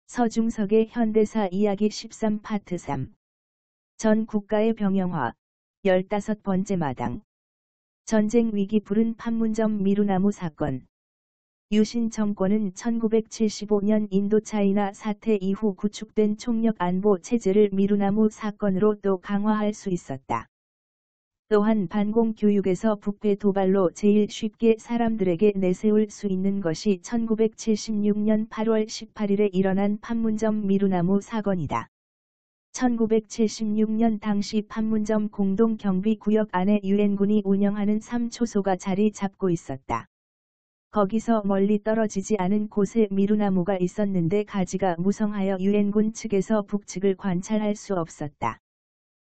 서중석의 현대사 이야기 13 파트 3. 전 국가의 병영화 15번째 마당. 전쟁 위기 부른 판문점 미루나무 사건. 유신 정권은 1975년 인도차이나 사태 이후 구축된 총력 안보 체제를 미루나무 사건으로 또 강화할 수 있었다. 또한 반공교육에서 부패 도발로 제일 쉽게 사람들에게 내세울 수 있는 것이 1976년 8월 18일에 일어난 판문점 미루나무 사건이다. 1976년 당시 판문점 공동경비구역 안에 유엔군이 운영하는 3초소가 자리 잡고 있었다. 거기서 멀리 떨어지지 않은 곳에 미루나무가 있었는데 가지가 무성하여 유엔군 측에서 북측을 관찰할 수 없었다.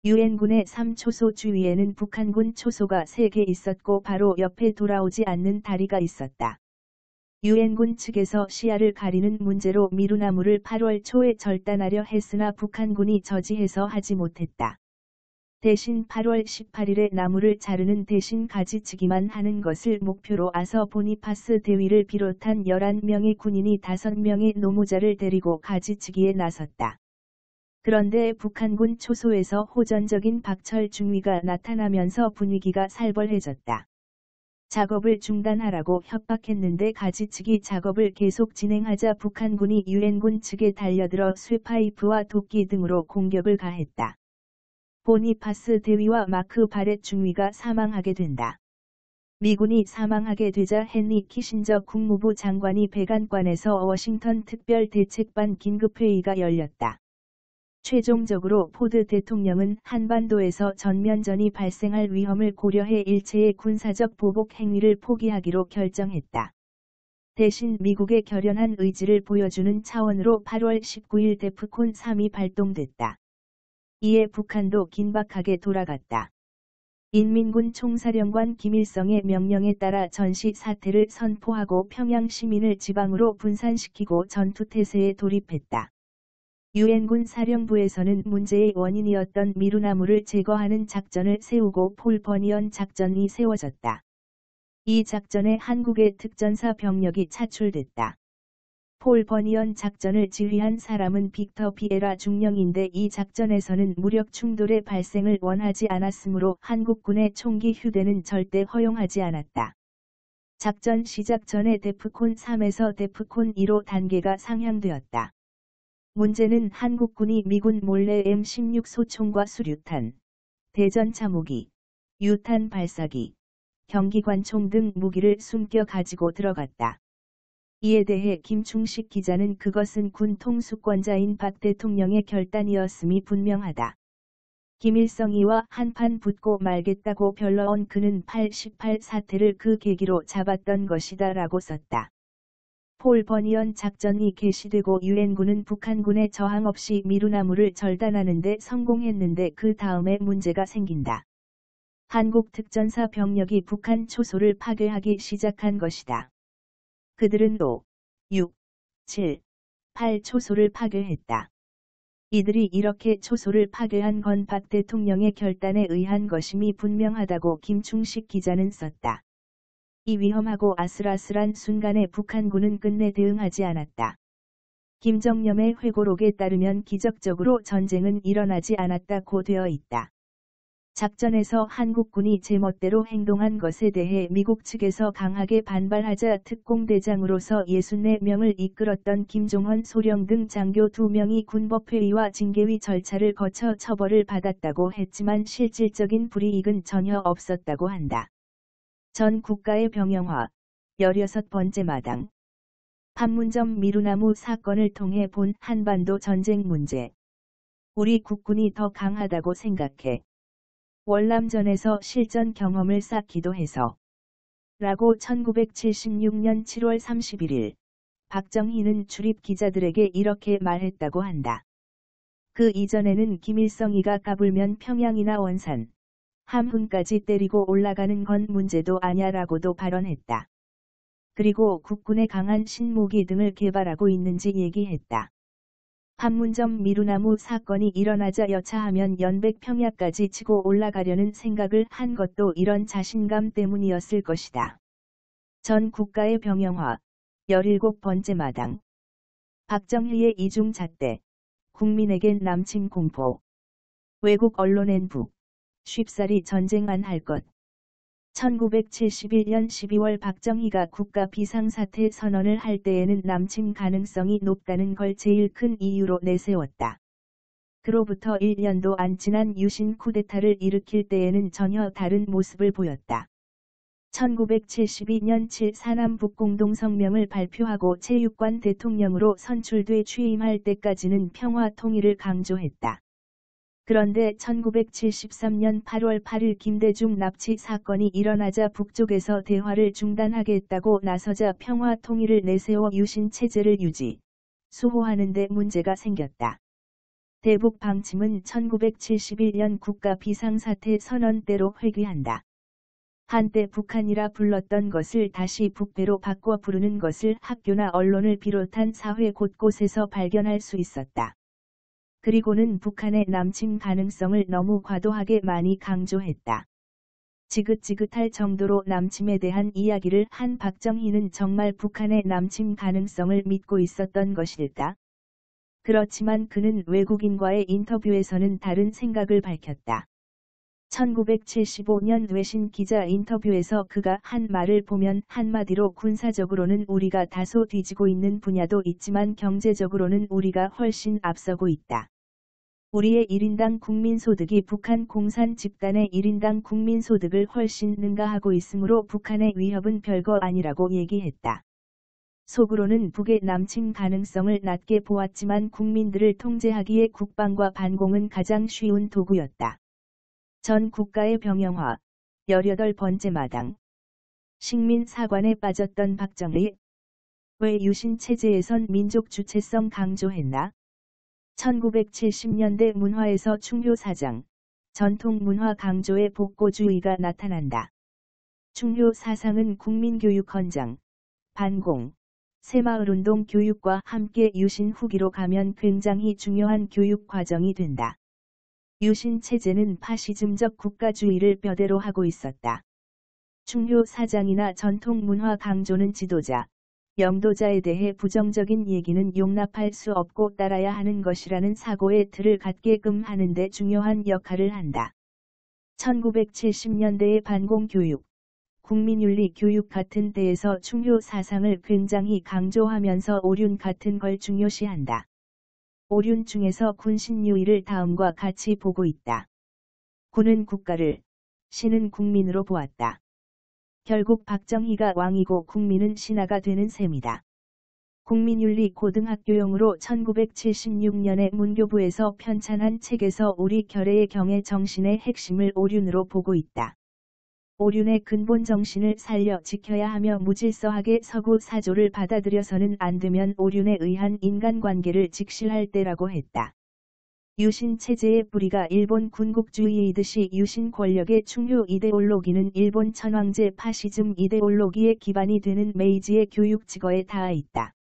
유엔군의 3초소 주위에는 북한군 초소가 3개 있었고 바로 옆에 돌아오지 않는 다리가 있었다. 유엔군 측에서 시야를 가리는 문제로 미루나무를 8월 초에 절단하려 했으나 북한군이 저지해서 하지 못했다. 대신 8월 18일에 나무를 자르는 대신 가지치기만 하는 것을 목표로 아서 보니파스 대위를 비롯한 11명의 군인이 5명의 노무자를 데리고 가지치기에 나섰다. 그런데 북한군 초소에서 호전적인 박철 중위가 나타나면서 분위기가 살벌해졌다. 작업을 중단하라고 협박했는데 가지치기 작업을 계속 진행하자 북한군이 유엔군 측에 달려들어 쇠파이프와 도끼 등으로 공격을 가했다. 보니파스 대위와 마크 바렛 중위가 사망하게 된다. 미군이 사망하게 되자 헨리 키신저 국무부 장관이 백안관에서 워싱턴 특별대책반 긴급회의가 열렸다. 최종적으로 포드 대통령은 한반도에서 전면전이 발생할 위험을 고려해 일체의 군사적 보복 행위를 포기하기로 결정했다. 대신 미국의 결연한 의지를 보여주는 차원으로 8월 19일 데프콘 3이 발동됐다. 이에 북한도 긴박하게 돌아갔다. 인민군 총사령관 김일성의 명령에 따라 전시 사태를 선포하고 평양 시민을 지방으로 분산시키고 전투태세에 돌입했다. 유엔군 사령부에서는 문제의 원인이었던 미루나무를 제거하는 작전을 세우고 폴 버니언 작전이 세워졌다. 이 작전에 한국의 특전사 병력이 차출됐다. 폴 버니언 작전을 지휘한 사람은 빅터 비에라 중령인데 이 작전에서는 무력 충돌의 발생을 원하지 않았으므로 한국군의 총기 휴대는 절대 허용하지 않았다. 작전 시작 전에 데프콘 3에서 데프콘 2로 단계가 상향되었다. 문제는 한국군이 미군 몰래 M16 소총과 수류탄, 대전차 무기, 유탄 발사기, 경기관총 등 무기를 숨겨 가지고 들어갔다. 이에 대해 김충식 기자는 그것은 군 통수권자인 박 대통령의 결단이었음이 분명하다. 김일성이와 한판 붙고 말겠다고 별러온 그는 88 사태를 그 계기로 잡았던 것이다 라고 썼다. 폴 버니언 작전이 개시되고 유엔군은 북한군의 저항 없이 미루나무를 절단하는데 성공했는데 그 다음에 문제가 생긴다. 한국 특전사 병력이 북한 초소를 파괴하기 시작한 것이다. 그들은 5, 6, 7, 8 초소를 파괴했다. 이들이 이렇게 초소를 파괴한 건 박 대통령의 결단에 의한 것임이 분명하다고 김충식 기자는 썼다. 이 위험하고 아슬아슬한 순간에 북한군은 끝내 대응하지 않았다. 김정념의 회고록에 따르면 기적적으로 전쟁은 일어나지 않았다고 되어 있다. 작전에서 한국군이 제멋대로 행동한 것에 대해 미국 측에서 강하게 반발하자 특공대장으로서 64명을 이끌었던 김종헌 소령 등 장교 2명이 군법회의와 징계위 절차를 거쳐 처벌을 받았다고 했지만 실질적인 불이익은 전혀 없었다고 한다. 전 국가의 병영화 16번째 마당. 판문점 미루나무 사건을 통해 본 한반도 전쟁 문제. 우리 국군이 더 강하다고 생각해. 월남전에서 실전 경험을 쌓기도 해서. 라고 1976년 7월 31일 박정희는 출입 기자들에게 이렇게 말했다고 한다. 그 이전에는 김일성이가 까불면 평양이나 원산, 함흥까지 때리고 올라가는 건 문제도 아냐라고도 발언했다. 그리고 국군의 강한 신무기 등을 개발하고 있는지 얘기했다. 판문점 미루나무 사건이 일어나자 여차하면 연백평야까지 치고 올라가려는 생각을 한 것도 이런 자신감 때문이었을 것이다. 전 국가의 병영화 17번째 마당. 박정희의 이중잣대. 국민에겐 남침 공포. 외국 언론엔 북. 쉽사리 전쟁 안 할 것. 1971년 12월 박정희가 국가 비상사태 선언을 할 때에는 남침 가능성이 높다는 걸 제일 큰 이유로 내세웠다. 그로부터 1년도 안 지난 유신 쿠데타를 일으킬 때에는 전혀 다른 모습을 보였다. 1972년 7.4남북 공동성명을 발표하고 체육관 대통령으로 선출돼 취임할 때까지는 평화 통일을 강조했다. 그런데 1973년 8월 8일 김대중 납치 사건이 일어나자 북쪽에서 대화를 중단하겠다고 나서자 평화 통일을 내세워 유신 체제를 유지, 수호하는 데 문제가 생겼다. 대북 방침은 1971년 국가 비상사태 선언 때로 회귀한다. 한때 북한이라 불렀던 것을 다시 북배로 바꿔 부르는 것을 학교나 언론을 비롯한 사회 곳곳에서 발견할 수 있었다. 그리고는 북한의 남침 가능성을 너무 과도하게 많이 강조했다. 지긋지긋할 정도로 남침에 대한 이야기를 한 박정희는 정말 북한의 남침 가능성을 믿고 있었던 것일까? 그렇지만 그는 외국인과의 인터뷰에서는 다른 생각을 밝혔다. 1975년 외신 기자 인터뷰에서 그가 한 말을 보면 한마디로 군사적으로는 우리가 다소 뒤지고 있는 분야도 있지만 경제적으로는 우리가 훨씬 앞서고 있다. 우리의 1인당 국민소득이 북한 공산 집단의 1인당 국민소득을 훨씬 능가하고 있으므로 북한의 위협은 별거 아니라고 얘기했다. 속으로는 북의 남침 가능성을 낮게 보았지만 국민들을 통제하기에 국방과 반공은 가장 쉬운 도구였다. 전 국가의 병영화. 18번째 마당. 식민 사관에 빠졌던 박정희. 왜 유신 체제에선 민족 주체성 강조했나? 1970년대 문화에서 충효 사상. 전통 문화 강조의 복고주의가 나타난다. 충효 사상은 국민교육 헌장, 반공, 새마을운동 교육과 함께 유신 후기로 가면 굉장히 중요한 교육 과정이 된다. 유신 체제는 파시즘적 국가주의를 뼈대로 하고 있었다. 충효 사상이나 전통 문화 강조는 지도자, 영도자에 대해 부정적인 얘기는 용납할 수 없고 따라야 하는 것이라는 사고의 틀을 갖게끔 하는 데 중요한 역할을 한다. 1970년대의 반공교육, 국민윤리 교육 같은 데에서 충효 사상을 굉장히 강조하면서 오륜 같은 걸 중요시한다. 오륜 중에서 군신유의를 다음과 같이 보고 있다. 군은 국가를, 신은 국민으로 보았다. 결국 박정희가 왕이고 국민은 신하가 되는 셈이다. 국민윤리 고등학교용으로 1976년에 문교부에서 편찬한 책에서 우리 결의의 경의 정신의 핵심을 오륜으로 보고 있다. 오륜의 근본 정신을 살려 지켜야 하며 무질서하게 서구 사조를 받아들여서는 안 되면 오륜에 의한 인간관계를 직실할 때라고 했다. 유신 체제의 뿌리가 일본 군국주의이듯이 유신 권력의 충효 이데올로기는 일본 천황제 파시즘 이데올로기의 기반이 되는 메이지의 교육직어에 닿아 있다.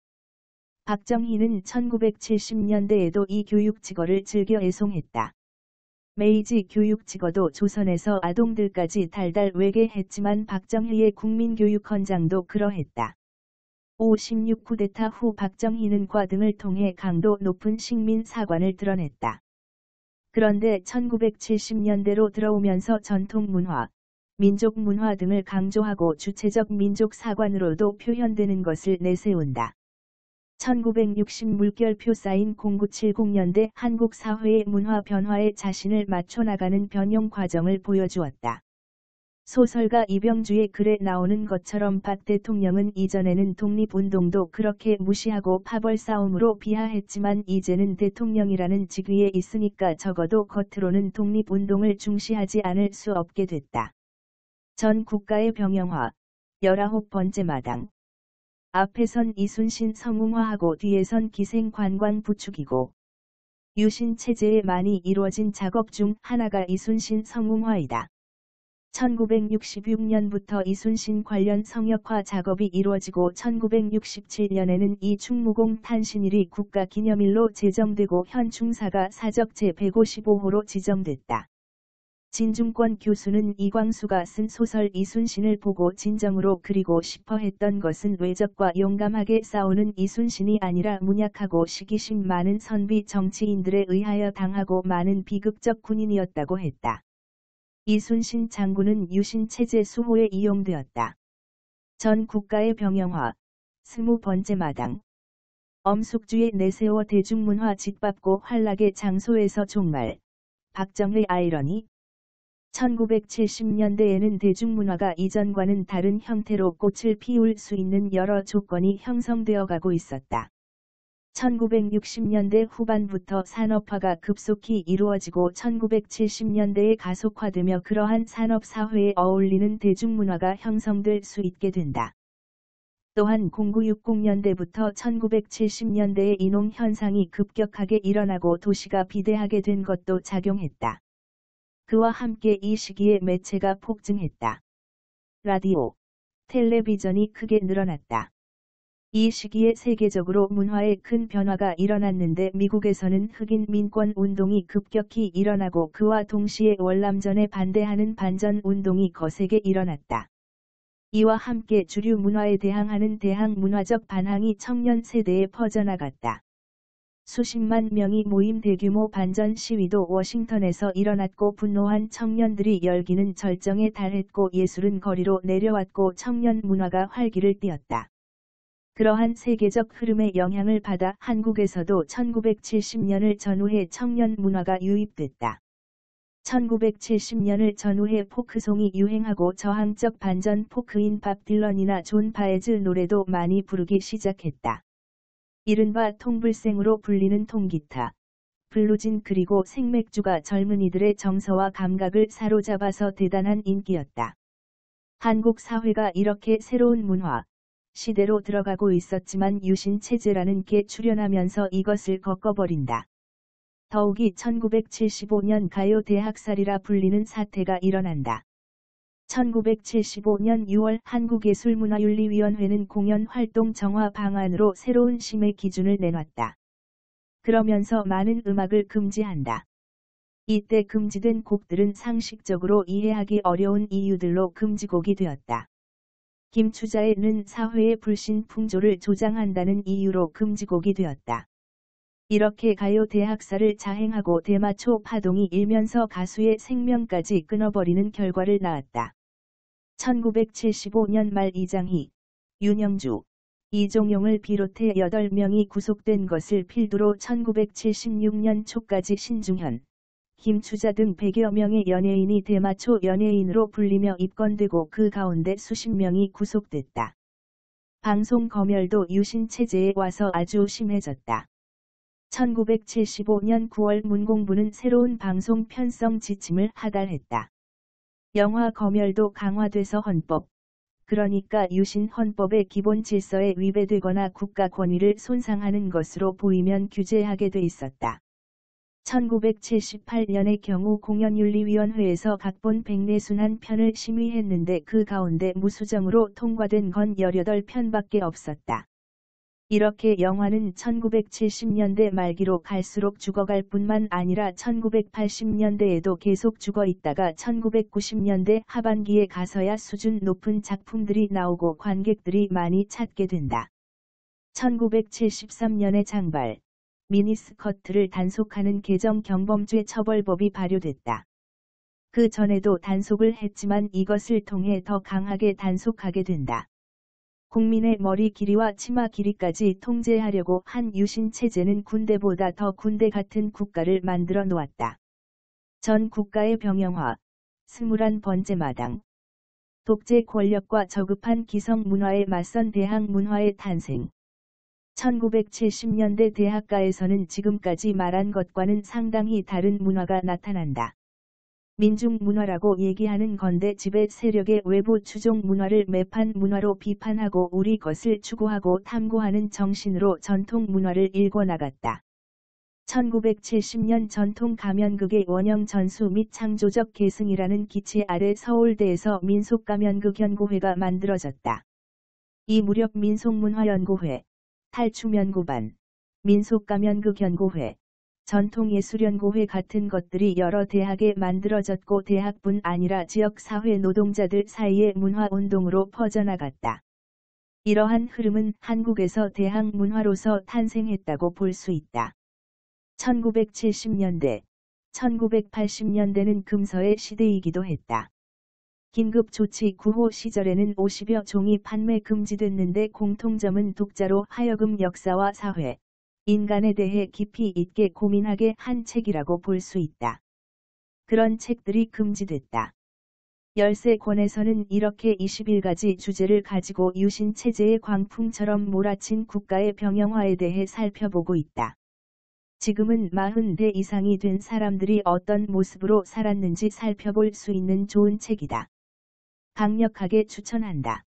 박정희는 1970년대에도 이 교육직어를 즐겨 애송했다. 메이지 교육직어도 조선에서 아동들까지 달달 외계했지만 박정희의 국민교육헌장도 그러했다. 5.16 쿠데타 후 박정희는 과 등을 통해 강도 높은 식민 사관을 드러냈다. 그런데 1970년대로 들어오면서 전통문화, 민족문화 등을 강조하고 주체적 민족사관으로도 표현되는 것을 내세운다. 1960 물결표 쌓인 0970년대 한국 사회의 문화 변화에 자신을 맞춰나가는 변형 과정을 보여주었다. 소설가 이병주의 글에 나오는 것처럼 박 대통령은 이전에는 독립운동도 그렇게 무시하고 파벌 싸움으로 비하했지만 이제는 대통령이라는 직위에 있으니까 적어도 겉으로는 독립운동을 중시하지 않을 수 없게 됐다. 전 국가의 병영화. 19번째 마당. 앞에선 이순신 성웅화하고 뒤에선 기생관광 부추기고. 유신 체제에 많이 이루어진 작업 중 하나가 이순신 성웅화이다. 1966년부터 이순신 관련 성역화 작업이 이루어지고 1967년에는 이 충무공 탄신일이 국가기념일로 제정되고 현 충사가 사적 제155호로 지정됐다. 진중권 교수는 이광수가 쓴 소설 이순신을 보고 진정으로 그리고 싶어 했던 것은 외적과 용감하게 싸우는 이순신이 아니라 문약하고 시기심 많은 선비 정치인들에 의하여 당하고 많은 비극적 군인이었다고 했다. 이순신 장군은 유신체제 수호에 이용되었다. 전 국가의 병영화. 20번째 마당. 엄숙주의 내세워 대중문화 짓밟고 활락의 장소에서 종말. 박정의 아이러니. 1970년대에는 대중문화가 이전과는 다른 형태로 꽃을 피울 수 있는 여러 조건이 형성되어 가고 있었다. 1960년대 후반부터 산업화가 급속히 이루어지고 1970년대에 가속화되며 그러한 산업사회에 어울리는 대중문화가 형성될 수 있게 된다. 또한 0960년대부터 1970년대에 인홍 현상이 급격하게 일어나고 도시가 비대하게 된 것도 작용했다. 그와 함께 이 시기에 매체가 폭증했다. 라디오, 텔레비전이 크게 늘어났다. 이 시기에 세계적으로 문화에 큰 변화가 일어났는데 미국에서는 흑인 민권 운동이 급격히 일어나고 그와 동시에 월남전에 반대하는 반전 운동이 거세게 일어났다. 이와 함께 주류 문화에 대항하는 대항문화적 반항이 청년 세대에 퍼져나갔다. 수십만 명이 모임 대규모 반전 시위도 워싱턴에서 일어났고 분노한 청년들이 열기는 절정에 달했고 예술은 거리로 내려왔고 청년 문화가 활기를 띠었다. 그러한 세계적 흐름의 영향을 받아 한국에서도 1970년을 전후해 청년 문화가 유입됐다. 1970년을 전후해 포크송이 유행하고 저항적 반전 포크인 밥 딜런이나 존 바에즈 노래도 많이 부르기 시작했다. 이른바 통불생으로 불리는 통기타, 블루진 그리고 생맥주가 젊은이들의 정서와 감각을 사로잡아서 대단한 인기였다. 한국 사회가 이렇게 새로운 문화, 시대로 들어가고 있었지만 유신체제라는 게 출현하면서 이것을 꺾어버린다. 더욱이 1975년 가요 대학살이라 불리는 사태가 일어난다. 1975년 6월 한국예술문화윤리위원회는 공연활동 정화 방안으로 새로운 심의 기준을 내놨다. 그러면서 많은 음악을 금지한다. 이때 금지된 곡들은 상식적으로 이해하기 어려운 이유들로 금지곡이 되었다. 김추자의 사회의 불신 풍조를 조장한다는 이유로 금지곡이 되었다. 이렇게 가요 대학살을 자행하고 대마초 파동이 일면서 가수의 생명까지 끊어버리는 결과를 낳았다. 1975년 말 이장희, 윤영주, 이종용을 비롯해 8명이 구속된 것을 필두로 1976년 초까지 신중현, 김추자 등 100여 명의 연예인이 대마초 연예인으로 불리며 입건되고 그 가운데 수십 명이 구속됐다. 방송 검열도 유신체제에 와서 아주 심해졌다. 1975년 9월 문공부는 새로운 방송 편성 지침을 하달했다. 영화 검열도 강화돼서 헌법, 그러니까 유신 헌법의 기본 질서에 위배되거나 국가 권위를 손상하는 것으로 보이면 규제하게 돼 있었다. 1978년의 경우 공연윤리위원회에서 각본 141편을 심의했는데 그 가운데 무수정으로 통과된 건 18편밖에 없었다. 이렇게 영화는 1970년대 말기로 갈수록 죽어갈 뿐만 아니라 1980년대에도 계속 죽어 있다가 1990년대 하반기에 가서야 수준 높은 작품들이 나오고 관객들이 많이 찾게 된다. 1973년에 장발, 미니스커트를 단속하는 개정 경범죄 처벌법이 발효됐다. 그 전에도 단속을 했지만 이것을 통해 더 강하게 단속하게 된다. 국민의 머리 길이와 치마 길이까지 통제하려고 한 유신체제는 군대보다 더 군대 같은 국가를 만들어 놓았다. 전 국가의 병영화. 21번째 마당. 독재 권력과 저급한 기성 문화에 맞선 대항 문화의 탄생. 1970년대 대학가에서는 지금까지 말한 것과는 상당히 다른 문화가 나타난다. 민중문화라고 얘기하는 건데 지배 세력의 외부 추종 문화를 매판 문화로 비판하고 우리 것을 추구하고 탐구하는 정신으로 전통 문화를 일궈나갔다. 1970년 전통 가면극의 원형 전수 및 창조적 계승이라는 기치 아래 서울대에서 민속가면극연구회가 만들어졌다. 이 무렵 민속문화연구회, 탈춤연구반, 민속가면극연구회, 전통예술연구회 같은 것들이 여러 대학에 만들어졌고 대학뿐 아니라 지역 사회 노동자들 사이의 문화운동으로 퍼져나갔다. 이러한 흐름은 한국에서 대학 문화로서 탄생했다고 볼 수 있다. 1970년대, 1980년대는 금서의 시대이기도 했다. 긴급조치 9호 시절에는 50여 종이 판매 금지됐는데 공통점은 독자로 하여금 역사와 사회, 인간에 대해 깊이 있게 고민하게 한 책이라고 볼 수 있다. 그런 책들이 금지됐다. 13권에서는 이렇게 21가지 주제를 가지고 유신체제의 광풍처럼 몰아친 국가의 병영화에 대해 살펴보고 있다. 지금은 40대 이상이 된 사람들이 어떤 모습으로 살았는지 살펴볼 수 있는 좋은 책이다. 강력하게 추천한다.